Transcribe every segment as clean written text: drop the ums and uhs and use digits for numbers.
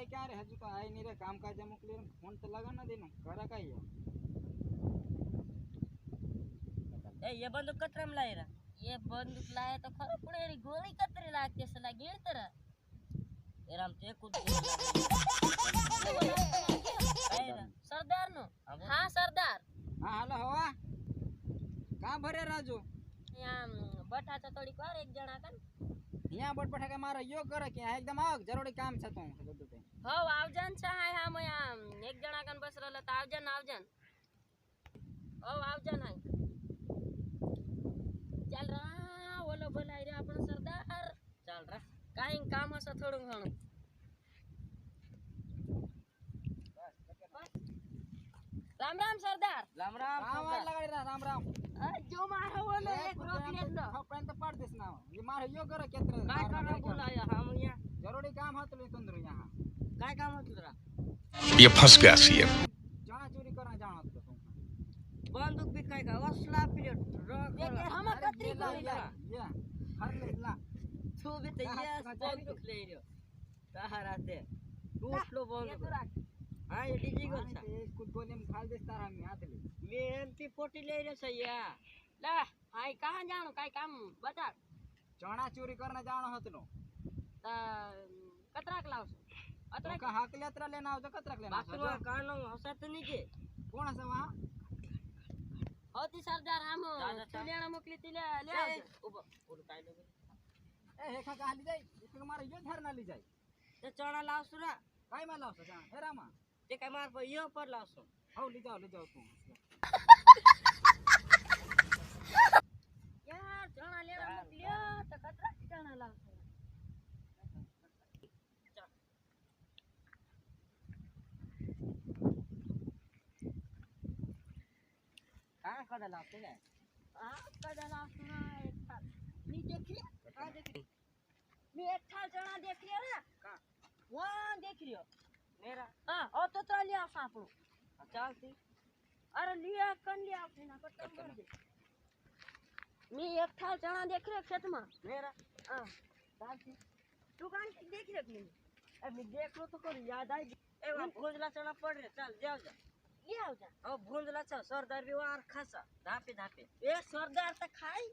आए क्या रे हजू तो आए नहीं रे काम काज मोकली फोन तो लगा ना देनो करा कई ए ये बंदूक कतरम लाए रा ये बंदूक लाए तो खरो पड़े री गोली कतरे लागते सला गिण तरा एराम ते कूद सरदार नो हां सरदार हां हेलो हवा का भरे राजू यहाँ बठा तो थोड़ी कर एक जना कन यहाँ बट बैठा के मारा यो करे के एकदम आग जरूरी काम छ तो हो आवजन छ है हम यहाँ एक जना कन बस रहल त आवजन हो आवजन है चल रहा बोलो बोलाई रे अपन सरदार चल रहा काई काम हस थोड़ू घणो राम राम सरदार राम लगाड़ी राम राम जो मारो बोलो एक रोक ले लो खपन तो पड़ देस ना ये मार यो करे केत्र काय करना बुलाया हम यहाँ जरूरी काम हत ले तंदर यहाँ काय काम होत रा ये फंस गया सीएम जाना चोरी करना जानत तो बंदूक भी काय का असला पीरियड देखे हम कतरी ये हर ले ला तू भी तो ये बंदूक ले रियो तारा ते टूटलो बंदूक हां ये डीजी गोल छ कुछ गोले में खाल देस तारा में हाथ ले मैं एमपी 40 ले रे सैया ला आई कहां जानो काय काम बता चना चोरी करना जानो हत नो त कतराक लाव अतरा का हक लेत्रा लेना हो तो कतराक लेना बासुआ कानो हसत नहीं के कोण असा वहां होती सरदार हम लेना मोकली तिले ले आ उब उड़ काय लोग ए हेखा कहां ली जाई इसके मारे यो धरना ली जाई ते चना लाव सुरा काय मा लाव सका हे रामा ते काय मार पर यो पर लाव सो हाउ ले जाओ तू यार चना लेना मोकलियो त कतरा चना लाव कहां कदा लाव ते हां कदा लाव सुना एक था नी देखी हां देखी मैं एक था चना देख लिया रे का वहां देख लियो मेरा हां ओ तो लिया सापड़ो चल सी अरे लिया कन लिया आपने ना कट कर दे मैं एक था चना देख रहे खेत में मेरा हां चल सी तू कहां देख रहे अपने अब मैं देख लो तो कर याद आई ए वो भूंजला चना पड़ रे चल जाओ जा ले आओ जा ओ भूंजला छ सरदार भी वार खासा धापे धापे ए सरदार त खाई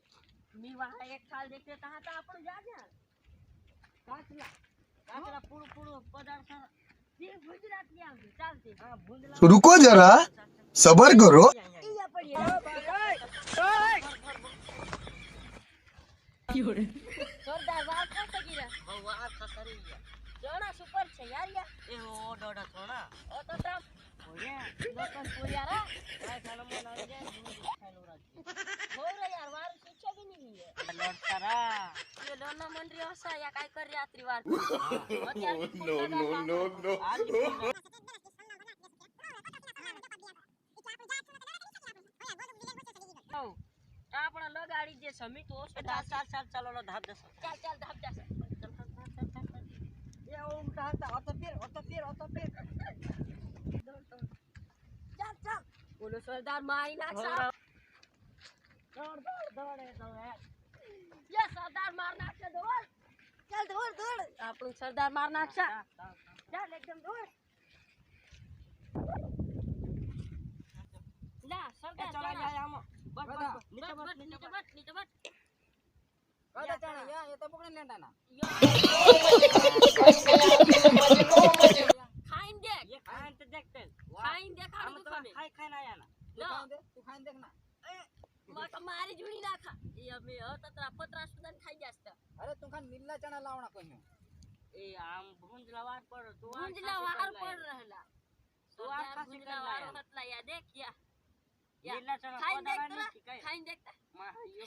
मी वहां एक थाल देखे कहां त अपन जा जा काचला पुड़ पुड़ पदार्थ ये गुजरात ले आओ चलते हां भूंजला रुको जरा सबर करो ये पड़ी सरदार वार का सकीरा हो वार का रे जोना सुपर छे यार या ए ओ डोडा थोड़ा ओ तो तम ओया लोकन पुरिया रा काय खाना मना दे खानो राज हो रे यार वार शिक्षा भी नहीं है लड़ सारा ये लोना मंडरी होसा या काय कर रात्रि वार नो नो आपण लगाडी जे समी तो चल चलो धाप दस चल धाप दस ये ओ उठा तो फिर चल बोलो सरदार माई ना दौड़ ये सरदार मारना के दौड़ चल दौड़ आपण सरदार मारना चल एकदम दौड़ ला सरदार चला जाए हम बस नीचे बट कदा चना या ये तो पकड़ लेंटा ना खाइन देख ये खाइन तो देखते खाइन देखा हम तो खाई ना आया ना तू खाइन देख ना मत मारी जुड़ी ना खा ये मैं हो ततरा पतरा सुदन खाई जास्त अरे तू खान नीला चना लावना कहियो ए आम भुंजलावार पर तो भुंजलावार पर रहला तो खा भुंजलावार हतला या देख या नीला चना खाइन देखता मा यो